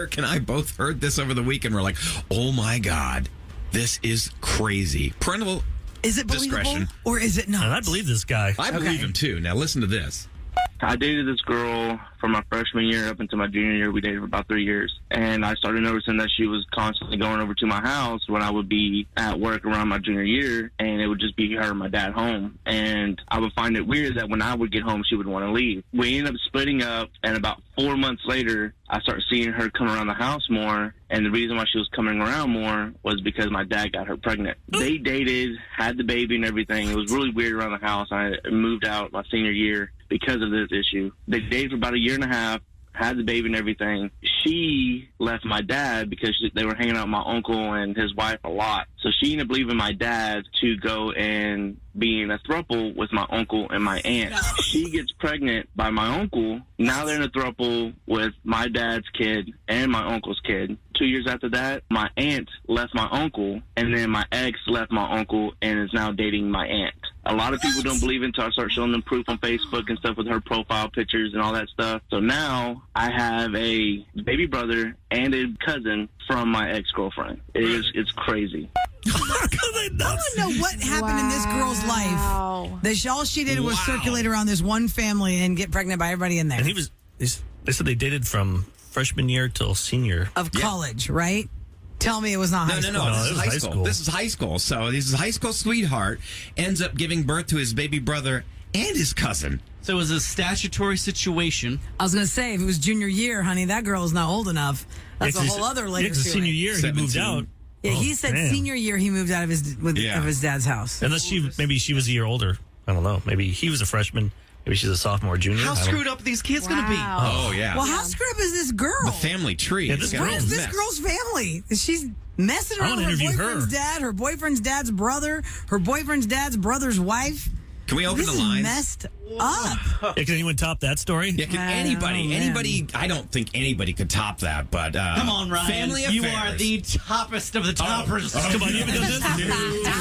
Eric and I both heard this over the weekend. We're like, oh my God, this is crazy. Parental Is it believable discretion. or is it not? And I believe this guy. I believe him too. Now listen to this. I dated this girl from my freshman year up until my junior year. We dated for about 3 years. And I started noticing that she was constantly going over to my house when I would be at work around my junior year. And it would just be her and my dad home. And I would find it weird that when I would get home, she would want to leave. We ended up splitting up. And about 4 months later, I started seeing her come around the house more. And the reason why she was coming around more was because my dad got her pregnant. They dated, had the baby and everything. It was really weird around the house. I moved out my senior year because of this issue. They dated for about a year and a half, had the baby and everything. She left my dad because they were hanging out with my uncle and his wife a lot. So she ended up leaving my dad to go and be in a throuple with my uncle and my aunt. She gets pregnant by my uncle. Now they're in a throuple with my dad's kid and my uncle's kid. 2 years after that, my aunt left my uncle, and then my ex left my uncle and is now dating my aunt. A lot of people don't believe it until I start showing them proof on Facebook and stuff with her profile pictures and all that stuff. So now I have a baby brother and a cousin from my ex-girlfriend. It's crazy. I want to know what happened in this girl's life. That all she did was circulate around this one family and get pregnant by everybody in there. And they said they dated from freshman year till senior. Of college, right? Tell me it was not high school. No, this it is was high high school. school. This is high school. So this is high school sweetheart ends up giving birth to his baby brother and his cousin. So it was a statutory situation. I was going to say, if it was junior year, honey, that girl is not old enough. That's a whole other layer to it. Senior year, 17. he moved out. Yeah, he said senior year he moved out of his dad's house. Unless maybe she was a year older. I don't know. Maybe he was a freshman. Maybe she's a sophomore, junior. How screwed up are these kids going to be? Oh, yeah. Well, how screwed up is this girl? The family tree. Yeah, It's this got a What is this mess. girl's family? She's messing I around wanna with her interview boyfriend's her. dad, her boyfriend's dad's brother, her boyfriend's dad's brother's wife. Can we open This the is lines? messed up. Yeah, can anyone top that story? Yeah, can anybody, I don't think anybody could top that, but Come on, Ryan. Family You affairs. are the toppest of the toppers. Come on, you haven't done this? No,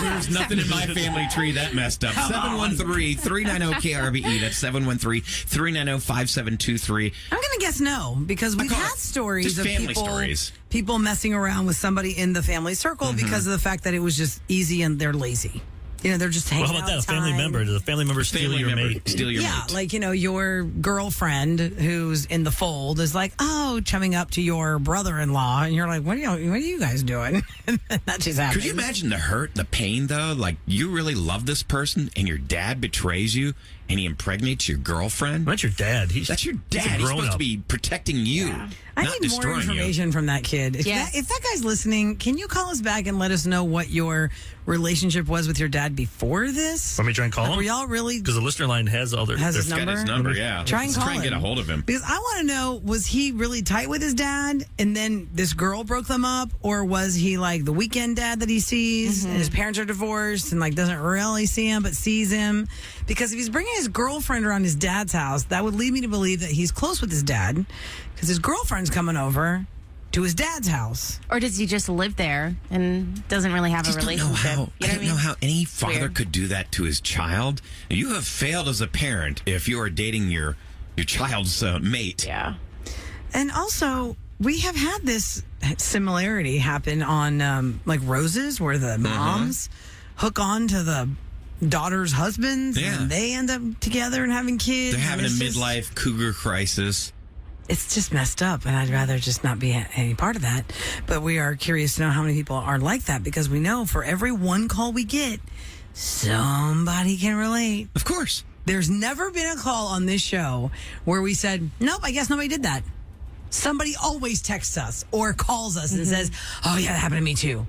there's nothing in my family tree that messed up. 713-390-KRBE. That's 713-390-5723. I'm going to guess no, because we've call had it stories just of family stories. people messing around with somebody in the family circle because of the fact that it was just easy and they're lazy. You know, they're just hanging Well, how about that? out A family time. member? Does a family member steal Family your member mate? steal your Yeah, mate. like, you know, your girlfriend who's in the fold is like, oh, chumming up to your brother-in-law. And you're like, what are you guys doing? That just happened. Could you imagine the hurt, the pain, though? Like, you really love this person, and your dad betrays you, and he impregnates your girlfriend? That's your dad. That's your dad. He's supposed to be protecting you, I not need more destroying you. information from that kid. If that guy's listening, can you call us back and let us know what your relationship was with your dad before this? Want me to try and call him? Were y'all really... Because the listener line has all their... Has his Got number? his number, yeah. Try and Let's call try and get a him. hold of him. Because I want to know, was he really tight with his dad and then this girl broke them up? Or was he like the weekend dad that he sees and his parents are divorced and like doesn't really see him but sees him? Because if he's bringing his girlfriend around his dad's house, that would lead me to believe that he's close with his dad because his girlfriend's coming over to his dad's house. Or does he just live there and doesn't really have a I relationship? don't know how any father weird. could do that to his child. You have failed as a parent if you are dating your child's mate. Yeah. And also, we have had this similarity happen on like Roses, where the moms hook on to the daughter's husbands and they end up together and having kids. They're having a and it's midlife cougar crisis. It's just messed up, and I'd rather just not be any part of that. But we are curious to know how many people are like that, because we know for every one call we get, somebody can relate. Of course. There's never been a call on this show where we said, nope, I guess nobody did that. Somebody always texts us or calls us and says, oh, yeah, that happened to me too.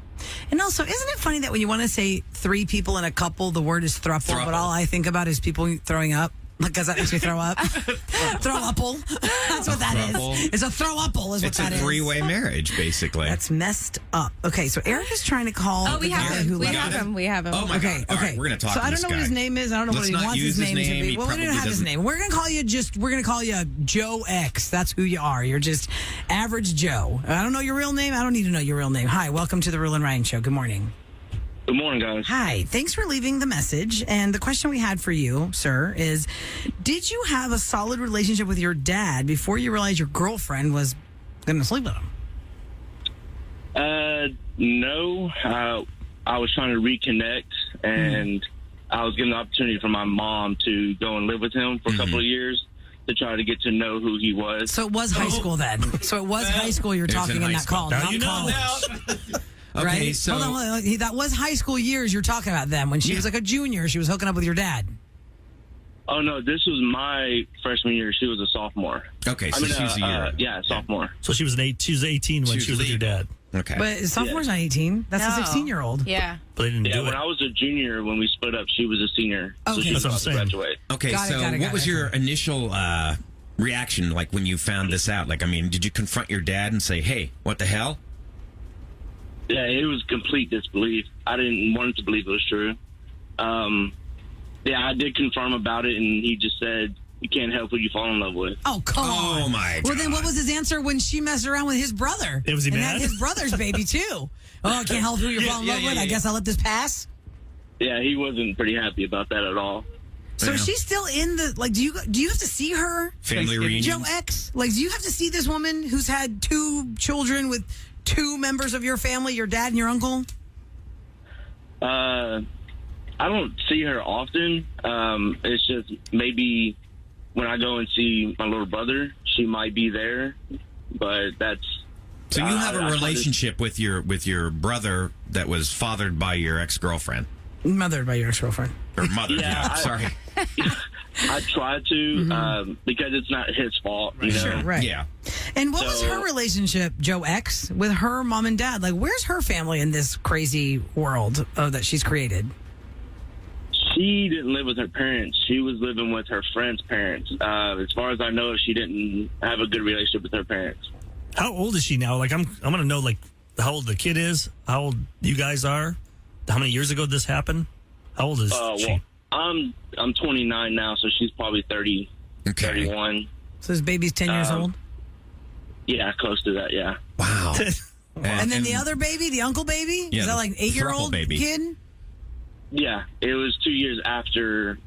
And also, isn't it funny that when you want to say three people in a couple, the word is throuple, but all I think about is people throwing up? Because that makes me throw up. Throw-upple. That's what that is. It's a throw-upple is what It's that a is. three-way marriage, basically. That's messed up. Okay, so Eric is trying to call. Oh, we have him. We have him. We have him. Oh, my Okay, God. All okay. right, we're going to talk so to I this don't know guy. what his name is. I don't know Let's what he not wants use his his name to name. be. He Well, we don't probably have his doesn't- name. We're gonna call you Joe X. That's who you are. You're just average Joe. I don't know your real name. I don't need to know your real name. Hi, welcome to the Roula and Ryan Show. Good morning. Good morning, guys. Hi, thanks for leaving the message. And the question we had for you, sir, is did you have a solid relationship with your dad before you realized your girlfriend was going to sleep with him? No. I was trying to reconnect, and I was given the opportunity for my mom to go and live with him for a couple of years to try to get to know who he was. So it was high school then. So it was high school you're talking in that call, not college. Okay, right? so Hold on. That was high school years you're talking about then. When she was like a junior, she was hooking up with your dad. Oh, no, this was my freshman year. She was a sophomore. Okay, so she was a year. Yeah, sophomore. So she was 18 when she was with your dad. Okay. But sophomore's not 18. That's a 16-year-old. Yeah. But they didn't do when it. I was a junior, when we split up, she was a senior. So Okay. she was That's what about I'm to saying. graduate. Okay, Got it. what was your initial reaction, like, when you found this out? Like, I mean, did you confront your dad and say, hey, what the hell? Yeah, it was complete disbelief. I didn't want to believe it was true. Yeah, I did confirm about it, and he just said, you can't help who you fall in love with. Oh, come on. Oh, my God. Well, then what was his answer when she messed around with his brother? Was he and mad? had his brother's baby, too. Oh, I can't help who you're falling in love with. I guess I'll let this pass. Yeah, he wasn't pretty happy about that at all. So Yeah. she's still in the, like, do you have to see her? Family reunion? Joe X? Like, do you have to see this woman who's had 2 children with 2 members of your family, your dad and your uncle? I don't see her often. It's just maybe when I go and see my little brother, she might be there, but that's... So you have a relationship with your brother that was fathered by your ex-girlfriend? Mothered by your ex-girlfriend. Or mother, sorry. I try to, because it's not his fault, you know? Sure, right. Yeah. And what was her relationship, Joe X, with her mom and dad? Like, where's her family in this crazy world that she's created? She didn't live with her parents. She was living with her friend's parents. As far as I know, she didn't have a good relationship with her parents. How old is she now? Like, I'm going to know, like, how old the kid is, how old you guys are, how many years ago did this happen? How old is she? Well, I'm 29 now, so she's probably 30, Okay. 31. So this baby's 10 years old? Yeah, close to that, yeah. Wow. And then the other baby, the uncle baby? Yeah, is that the like 8-year-old throuple baby. kid? Yeah, it was 2 years after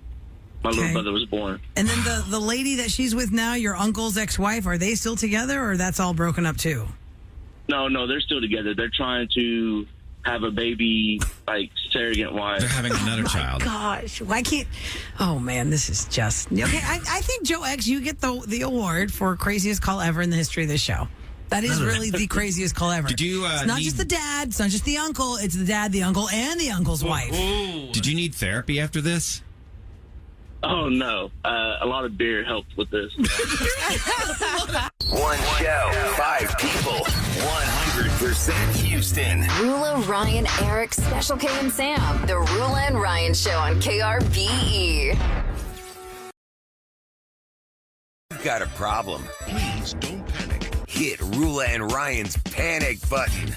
my little brother was born. And then the lady that she's with now, your uncle's ex-wife, are they still together or that's all broken up too? No, they're still together. They're trying to have a baby, like, surrogate wife. They're having another child. Gosh, why can't... Oh, man, this is just... Okay, I think, Joe X, you get the award for craziest call ever in the history of this show. That is really the craziest call ever. Did you, it's not just the dad, it's not just the uncle, it's the dad, the uncle, and the uncle's wife. Did you need therapy after this? Oh, no. A lot of beer helped with this. One show, 5 people, 100% Houston. Roula, Ryan, Eric, Special K, and Sam. The Roula and Ryan Show on KRBE. You've got a problem. Please don't panic. Hit Roula and Ryan's panic button.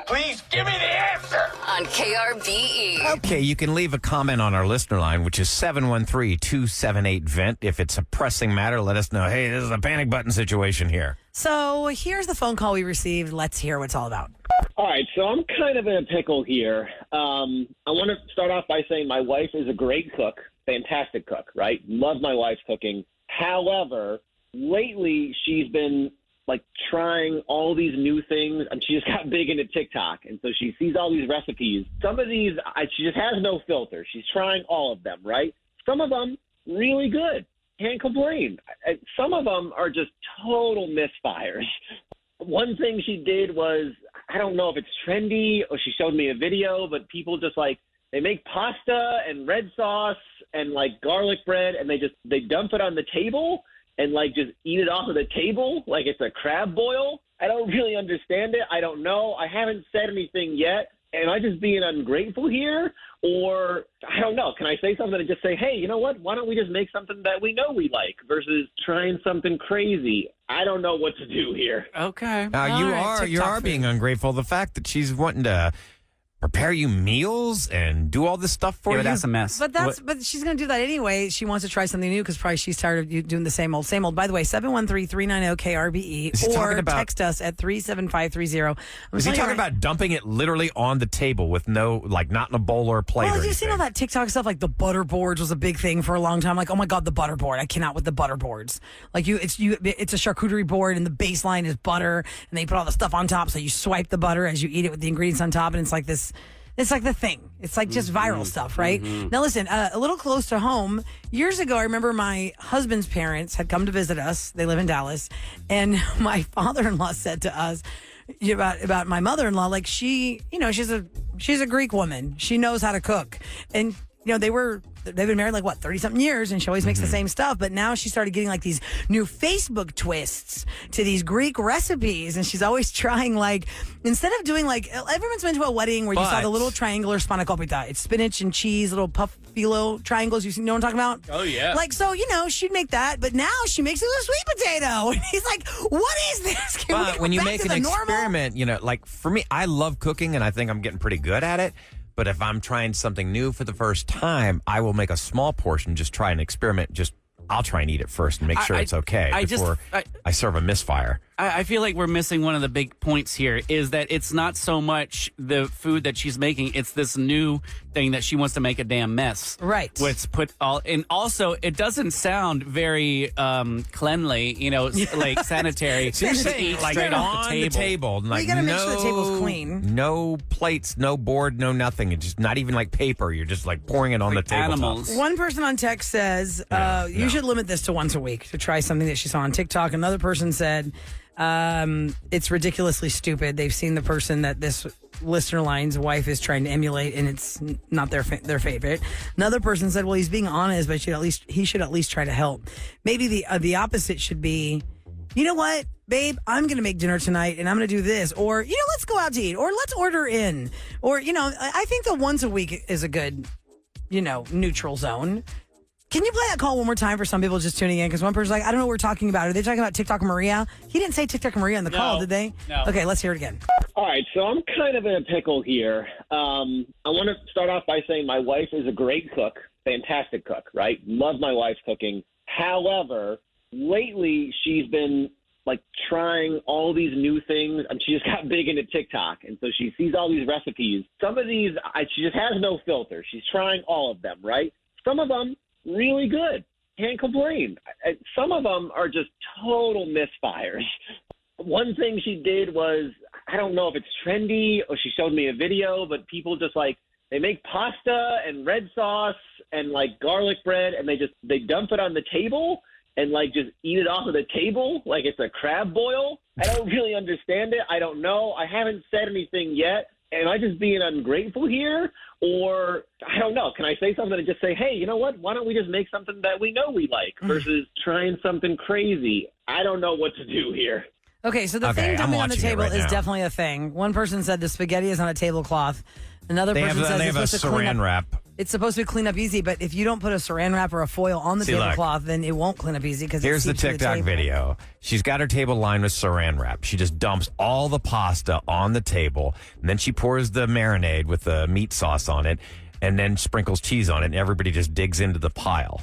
Please give me the answer. On KRBE. Okay, you can leave a comment on our listener line, which is 713-278-VENT. If it's a pressing matter, let us know, hey, this is a panic button situation here. So here's the phone call we received. Let's hear what it's all about. All right, so I'm kind of in a pickle here. I want to start off by saying my wife is a great cook, fantastic cook, right? Love my wife's cooking. However, lately she's been like trying all these new things, and she just got big into TikTok, and so she sees all these recipes. Some of these, she just has no filter. She's trying all of them, right? Some of them really good. Can't complain. Some of them are just total misfires. One thing she did was, I don't know if it's trendy or she showed me a video, but people just like, they make pasta and red sauce and like garlic bread, and they dump it on the table and like just eat it off of the table like it's a crab boil. I don't really understand it. I don't know. I haven't said anything yet. Am I just being ungrateful here? Or I don't know. Can I say something and just say, hey, you know what? Why don't we just make something that we know we like versus trying something crazy? I don't know what to do here. Okay. You are being ungrateful. The fact that she's wanting to prepare you meals and do all this stuff for you. That's a mess. But she's going to do that anyway. She wants to try something new because probably she's tired of you doing the same old, same old. By the way, 713-390-KRBE or text us at 37530. Is he talking about dumping it literally on the table with no, like, not in a bowl or a plate? Well, or you've seen all that TikTok stuff, like the butter boards was a big thing for a long time. Like, oh my God, the butter board. I cannot with the butter boards. Like it's a charcuterie board and the baseline is butter and they put all the stuff on top. So you swipe the butter as you eat it with the ingredients on top. And it's like this. It's like the thing. It's like just viral stuff, right? Now, listen, a little close to home, years ago, I remember my husband's parents had come to visit us. They live in Dallas. And my father-in-law said to us about my mother-in-law, like she's a Greek woman. She knows how to cook. And, they've been married like 30-something years, and she always makes the same stuff. But now she started getting like these new Facebook twists to these Greek recipes, and she's always trying, like, instead of doing like everyone's been to a wedding where you saw the little triangular spanakopita. It's spinach and cheese, little puff phyllo triangles. You know what I'm talking about? Oh yeah. Like, so she'd make that, but now she makes it with a sweet potato, and he's like, "What is this?" But when you make an experiment, like for me, I love cooking, and I think I'm getting pretty good at it. But if I'm trying something new for the first time, I will make a small portion, just try an experiment. I'll try and eat it first and make sure it's okay before I serve a misfire. I feel like we're missing one of the big points here is that it's not so much the food that she's making. It's this new thing that she wants to make a damn mess. Right. What's put all, and also it doesn't sound very cleanly, like sanitary. So you're saying like straight off on the table. Like, you got to make sure the table's clean. No plates, no board, no nothing. It's just not even like paper. You're just like pouring it on the table. Animals. One person on text says, you should limit this to once a week to try something that she saw on TikTok. Another person said, it's ridiculously stupid. They've seen the person that this listener line's wife is trying to emulate, and it's not their favorite. Another person said, well, he's being honest, but he should at least try to help. Maybe the opposite should be, you know what, babe, I'm going to make dinner tonight, and I'm going to do this. Or, let's go out to eat. Or let's order in. Or, I think the once a week is a good, neutral zone. Can you play that call one more time for some people just tuning in? Because one person's like, I don't know what we're talking about. Are they talking about TikTok Maria? He didn't say TikTok Maria in the call, did they? No. Okay, let's hear it again. All right, so I'm kind of in a pickle here. I want to start off by saying my wife is a great cook, fantastic cook, right? Love my wife's cooking. However, lately she's been like trying all these new things, and she just got big into TikTok, and so she sees all these recipes. Some of these, she just has no filter. She's trying all of them, right? Some of them really good. Can't complain. Some of them are just total misfires. One thing she did was, I don't know if it's trendy or she showed me a video, but people just like, they make pasta and red sauce and like garlic bread, and they dump it on the table and like just eat it off of the table like it's a crab boil. I don't really understand it. I don't know. I haven't said anything yet. Am I just being ungrateful here? Or, I don't know, can I say something and just say, hey, you know what? Why don't we just make something that we know we like versus trying something crazy? I don't know what to do here. Okay, so the thing dumping on the table is definitely a thing. One person said the spaghetti is on a tablecloth. Another person says they have a saran wrap. It's supposed to clean up easy, but if you don't put a saran wrap or a foil on the tablecloth, then it won't clean up easy. Because here's the TikTok video. She's got her table lined with saran wrap. She just dumps all the pasta on the table, and then she pours the marinade with the meat sauce on it, and then sprinkles cheese on it, and everybody just digs into the pile.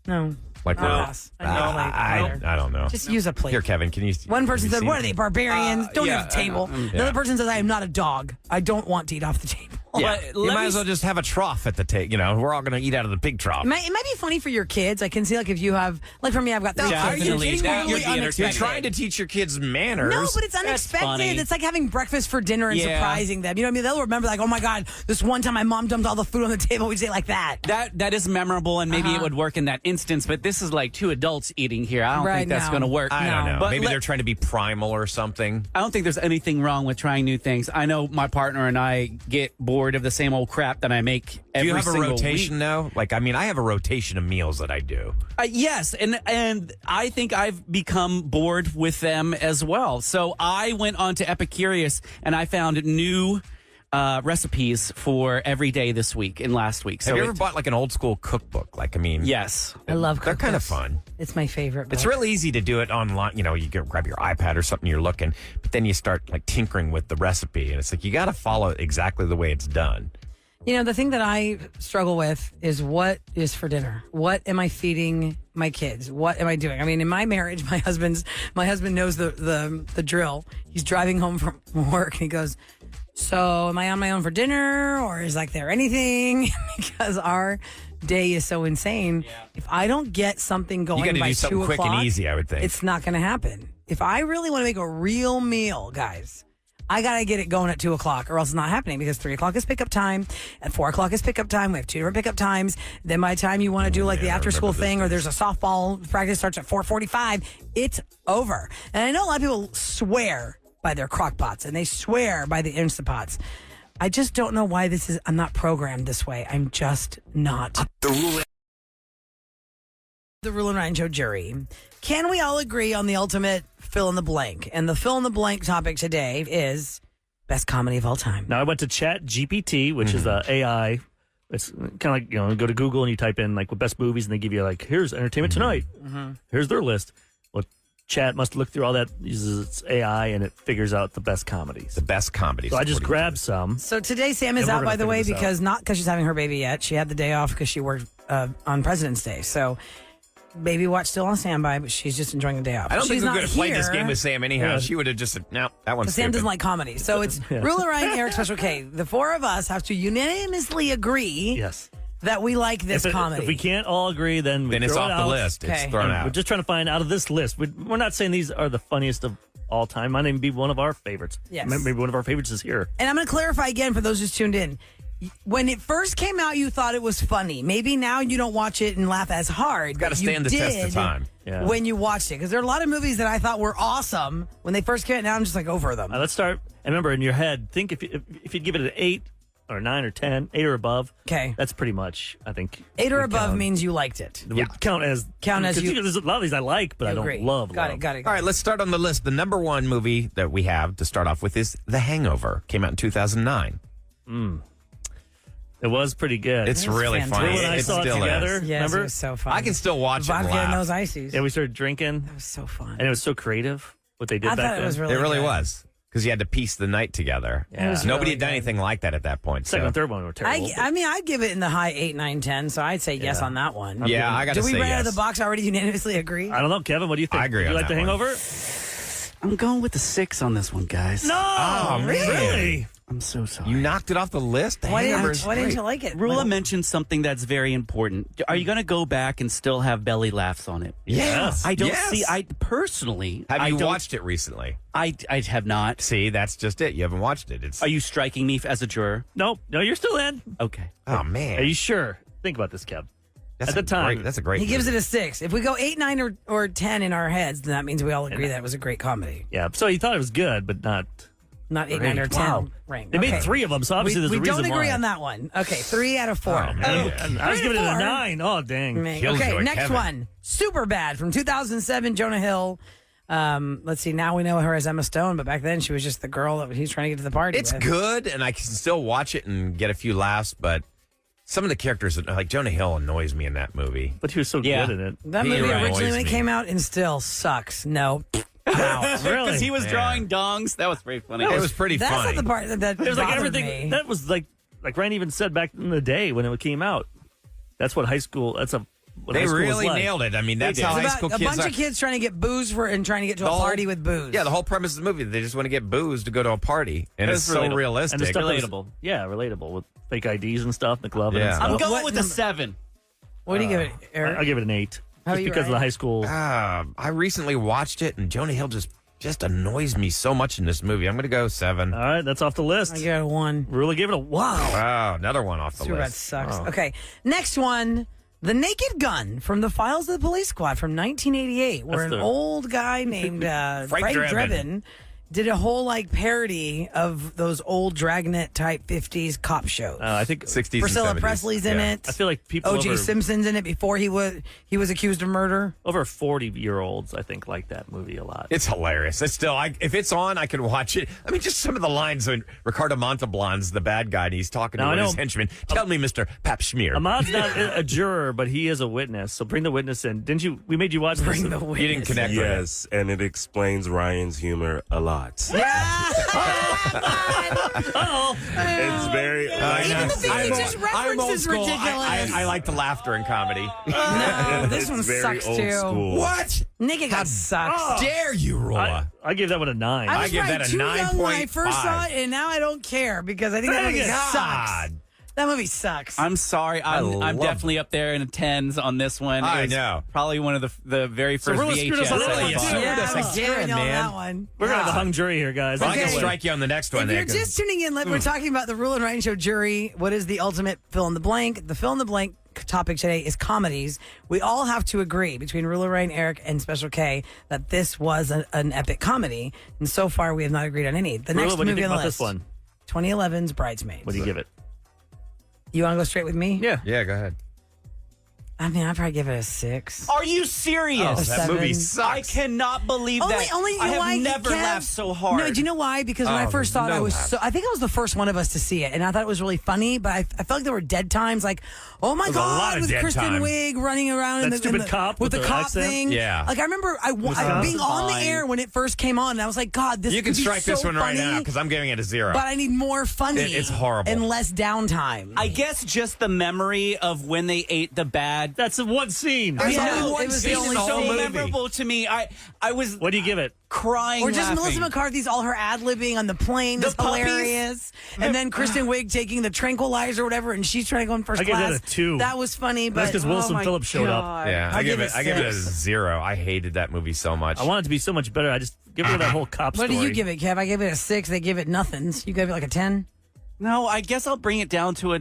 No. Like I don't know. Just use a plate. Here, Kevin, can you? One person said, "What are they, barbarians? Don't have a table." Another person says, "I am not a dog. I don't want to eat off the table." Yeah, you might as well just have a trough at the table. We're all going to eat out of the pig trough. It might be funny for your kids. I can see, like, if you have, like, for me, I've got 3 kids. You're trying to teach your kids manners. No, but it's unexpected. It's like having breakfast for dinner and surprising them. You know what I mean? They'll remember, like, oh my God, this one time my mom dumped all the food on the table. We'd say like that. That is memorable, and maybe it would work in that instance. But this is like 2 adults eating here. I don't think that's going to work. I don't know. But maybe they're trying to be primal or something. I don't think there's anything wrong with trying new things. I know my partner and I get bored of the same old crap that I make every single week. Do you have a rotation now? Like, I mean, I have a rotation of meals that I do. Yes, and I think I've become bored with them as well. So I went on to Epicurious, and I found new recipes for every day this week and last week. So Have you ever bought like an old school cookbook? Yes. I love They're kind of cookbooks. fun. It's my favorite book. It's real easy to do it online. You know, you grab your iPad or something, you're looking, but then you start like tinkering with the recipe, and it's like you got to follow exactly the way it's done. You know, the thing that I struggle with is what is for dinner? What am I feeding my kids? What am I doing? I mean, in my marriage, my husband knows the drill. He's driving home from work and he goes, "So am I on my own for dinner, or is like there anything?" Because our day is so insane. Yeah. If I don't get something going You got to by do something 2 quick o'clock, and easy, I would think. it's not going to happen. If I really want to make a real meal, guys, I got to get it going at 2 o'clock or else it's not happening, because 3 o'clock is pickup time. At 4 o'clock is pickup time. We have 2 different pickup times. Then by the time you want to do like the after school thing, or there's a softball practice starts at 4:45, it's over. And I know a lot of people swear by their crock pots and they swear by the Instapots. I just don't know why I'm not programmed this way. I'm just not. The Roula and Ryan Show jury. Can we all agree on the ultimate fill in the blank? And the fill in the blank topic today is best comedy of all time. Now, I went to Chat GPT, which is AI. It's kind of like, you go to Google and you type in like what best movies, and they give you like, here's Entertainment Tonight. Here's their list. Well, Chat must look through all that, uses its AI, and it figures out the best comedies. The best comedies. So I just grabbed some. So today Sam is And we're out, gonna by the way, figure this because not because she's having her baby yet. She had the day off because she worked on President's Day. So baby watch still on standby, but she's just enjoying the day off. I don't she's think we not could have played this here. game with Sam anyhow. Yeah. She would have just said, no, that one's Sam stupid. doesn't like comedy. So it's Roula, Ryan, Eric, Special K. The four of us have to unanimously agree Yes. that we like this comedy. If we can't all agree, then Then it's throw off it the out. list. It's Okay. thrown And out. we're just trying to find out of this list. We're not saying these are the funniest of all time. Might even be one of our favorites. Yes. Maybe one of our favorites is here. And I'm going to clarify again for those who's tuned in. When it first came out, you thought it was funny. Maybe now you don't watch it and laugh as hard. Gotta but you stand the test of did time. Yeah. when you watched it. Because there are a lot of movies that I thought were awesome when they first came out. Now I'm just like over them. Let's start. And remember, in your head, think if you'd give it an 8 or 9 or 10, 8 or above. Okay. That's pretty much, I think. 8 or would above count. means you liked it. Would count as you. There's a lot of these I like, but I don't agree. love. Got it. All right, let's start on the list. The number one movie that we have to start off with is The Hangover. Came out in 2009. It was pretty good. It's really fantastic. funny. When I It saw it still together, is. Yes, remember? it was so fun. I can still watch it and Vodka and laugh. those ices. Yeah, we started drinking, It was so fun. and it was so creative what they did I back thought then. it was really It really good. was. Because you had to piece the night together. Yeah. It was Nobody really had done good. anything like that at that point. Second so. and third one were terrible. I mean, I'd give it in the high 8, 9, 10, so I'd say yes Yeah. on that one. Yeah, I got to Did say we right out yes. of the box already unanimously agree? I don't know, Kevin. What do you think? I agree You on like that The one. Hangover? I'm going with the 6 on this one, guys. No, Oh, man. really? I'm so sorry. You knocked it off the list? The Why Hangover is didn't great. you like it? Rula mentioned something that's very important. Are you going to go back and still have belly laughs on it? Yes. I don't Yes. see. I personally Have I you don't- watched it recently? I have not. See, that's just it. You haven't watched it. It's Are you striking me as a juror? No, you're still in. Okay. Oh, man. Are you sure? Think about this, Kev. That's at the a time- great, that's a great He gives it movie. a 6. If we go 8, 9, or 10 in our heads, then that means we all agree that was a great comedy. Yeah, so you thought it was good, but not. Not 8, 9, or 10. Wow. Rank. They made 3 of them, so obviously we there's a reason don't agree why. on that one. Okay, 3 out of 4. Oh, man. And I was giving it a 4. 9. Oh, dang. Okay, Killjoy next Kevin. one. Super Bad from 2007, Jonah Hill. Let's see, now we know her as Emma Stone, but back then she was just the girl that he's trying to get to the party It's with. good, and I can still watch it and get a few laughs, but some of the characters, like Jonah Hill, annoys me in that movie. But he was so Yeah. good in it. That He movie annoys originally when it me. came out and still sucks. No. Out. Really? Because he was Yeah. drawing dongs. That was very funny. It was pretty That's funny. not the part that It was like bothered everything. me. That was like Ryan even said back in the day when it came out. That's what high school. What They high school was really like. nailed it. I mean, that's did. how It's high about school a kids bunch are. of kids trying to get booze and trying to get to The a whole- party with booze. Yeah, the whole premise of the movie, they just want to get booze to go to a party. And it's so relatable. realistic. And the stuff that was- Relatable. yeah, relatable with fake IDs and stuff, McLovin Yeah. and stuff. I'm going What with a number? 7. What do you give it, Eric? I'll give it an 8. How Just are you, because of the Ryan? high school. I recently watched it, and Jonah Hill just annoys me so much in this movie. I'm going to go 7. All right, that's off the list. I give it a 1. Rula gave it a wow. Wow, another one off the Super Bad list. sucks. Oh. Okay, next one. The Naked Gun from the Files of the Police Squad from 1988, where That's an the- old guy named Frank Drebin. Drebin did a whole like parody of those old Dragnet type 50s cop shows. I think 60s Priscilla and 70s. Presley's in Yeah. it. I feel like people O.J. over, Simpson's in it before he was accused of murder. over 40-year-olds, I think, like that movie a lot. It's hilarious. It's still, if it's on, I can watch it. I mean, just some of the lines when Ricardo Montalban's the bad guy and he's talking Now, I to know- his henchman. Tell me, Mr. Pap Schmear. Ahmad's not a juror, but he is a witness. So bring the witness in. Didn't you? We made you watch this. Bring the witness. You didn't connect with it. Yes, and it explains Ryan's humor a lot. Oh, It's very. Even the thing he just referenced is ridiculous. I like the laughter in comedy. No, this It's one very sucks old too. school. What? Nigga got sucks. Dare you, Rolla? I gave that one a 9. I was give probably that a too young when I first 9.5. saw it, and now I don't care because I think that movie sucks. God. That movie sucks. I'm sorry. I'm love definitely up there in the tens on this one. I It was know. Probably one of the very first Rilla screwed us VHS. on that I one, bought. too. yeah, us I'm again, screwing you on man. that one. We're gonna have a God. hung jury here, guys. Well, I can Okay. strike you on the next one. If there, you're 'cause- just tuning in, we're talking about the Rule and Ryan Show jury. What is the ultimate fill in the blank? The fill in the blank topic today is comedies. We all have to agree between Rule, Ryan, Eric, and Special K that this was an epic comedy. And so far, we have not agreed on any. The Rilla, next what do you movie think on the about list, this one? 2011's Bridesmaids. What do you give it? You want to go straight with me? Yeah. Yeah, go ahead. I mean, I'd probably give it a 6. Are you serious? Oh, that seven. movie I sucks. cannot believe that. Only you I know have why, never Kev? laughed so hard. No, do you know why? Because when I Oh, first saw it, no I think I was the first one of us to see it, and I thought it was really funny. But I felt like there were dead times, like, oh my There's a lot god, of with dead Kristen time. Wiig running around in That the stupid cop with with the the cop accent? thing. Yeah. Like I remember being on the air when it first came on, and I was like, God, this You can could be strike so this one right funny, now because I'm giving it a 0. But I need more funny. It's horrible. and less downtime. I guess just the memory of when they ate the bad. That's the one scene. There's Yeah, only one it was the scene only in the whole so movie. memorable to me. I was What do you give it? crying. Or just laughing. Melissa McCarthy's all her ad libbing on the plane The is puppies? hilarious. And then Kristen Wiig taking the tranquilizer or whatever, and she's trying to go in first I gave class. that a 2. That was funny, but That's because Wilson my Phillips showed up. God. Yeah, I'll I give give it. it I give it a 6. 0. I hated that movie so much. I want it to be so much better. I just give it that whole cop what story. do you give it, Kev? I gave it a 6. They give it nothings. You gave it like a 10. No, I guess I'll bring it down to a.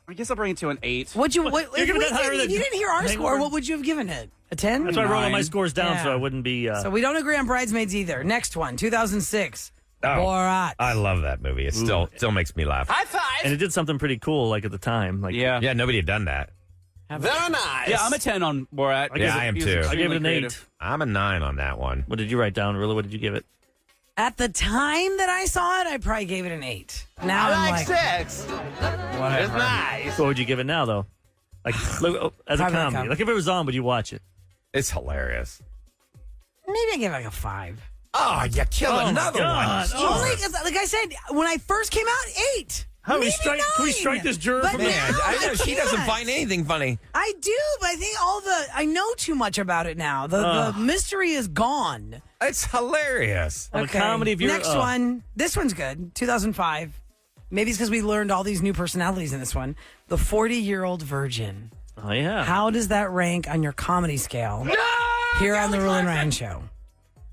I guess I'll bring it to an 8. What'd you? What, You're if, giving we it higher didn't, than if you didn't hear our Hangover? score, what would you have given it? A 10? That's why I wrote all my 9. scores down Yeah. so I wouldn't be. So we don't agree on Bridesmaids either. Next one, 2006. Oh, Borat. I love that movie. It still makes me laugh. and it did something pretty cool, like at the time. Like Yeah. Yeah, nobody had done that. Very nice. Yeah, I'm a 10 on Borat. Yeah, I am He was too. I gave extremely it an creative. 8. I'm a 9 on that one. What did you write down, Rilla? What did you give it? At the time that I saw it, I probably gave it an 8. Now I'm like 6. It's nice. What would you give it now, though? Like, look, as a Probably comedy. comedy. Like, if it was on, would you watch it? It's hilarious. maybe I give it like a 5. Oh, you killed another God. one. Oh. Only 'cause, like I said, when I first came out, 8. How do we Maybe strike? Can we 9. strike this juror But from now Man, I know she doesn't can't. find anything funny. I do, but I think I know too much about it now. The mystery is gone. It's hilarious. A comedy? If you're Next one. This one's good. 2005. Maybe it's because we learned all these new personalities in this one. The 40-Year-Old Virgin. Oh yeah. How does that rank on your comedy scale? Here on the Rule and Ryan Show.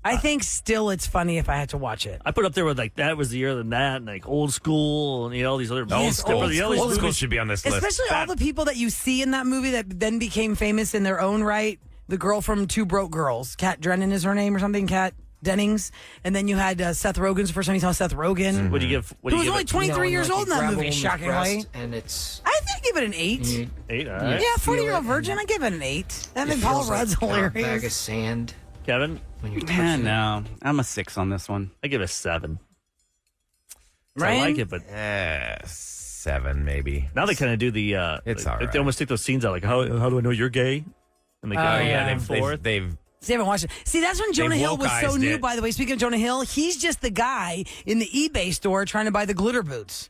I think still it's funny if I had to watch it. I put up there with like that was the year than that, and like Old School, and all these other Old School. all these Old School movies. should be on this list. Especially all the people that you see in that movie that then became famous in their own right. The girl from Two Broke Girls. Kat Drennan is her name or something. Kat Dennings. And then you had Seth Rogen's the first time you saw Seth Rogen. What do you give? What Who do you was give only it? 23 years old in that movie, shockingly. And it's I think I give it an 8. 8. All right. Yeah, 40-Year-Old Virgin, I give it an 8. I think Paul Rudd's a bag of hilarious. sand Kevin, when you're Man, touching it. no. I'm a 6 on this one. I give it a 7. I Ryan? like it, but 7 maybe. now they kind of do the. It's like, all right. They almost take those scenes out, like how do I know you're gay? And they go back yeah, and forth. They've See, I haven't watched it. See, that's when Jonah Hill was so wokeized new, it. by the way. Speaking of Jonah Hill, he's just the guy in the eBay store trying to buy the glitter boots.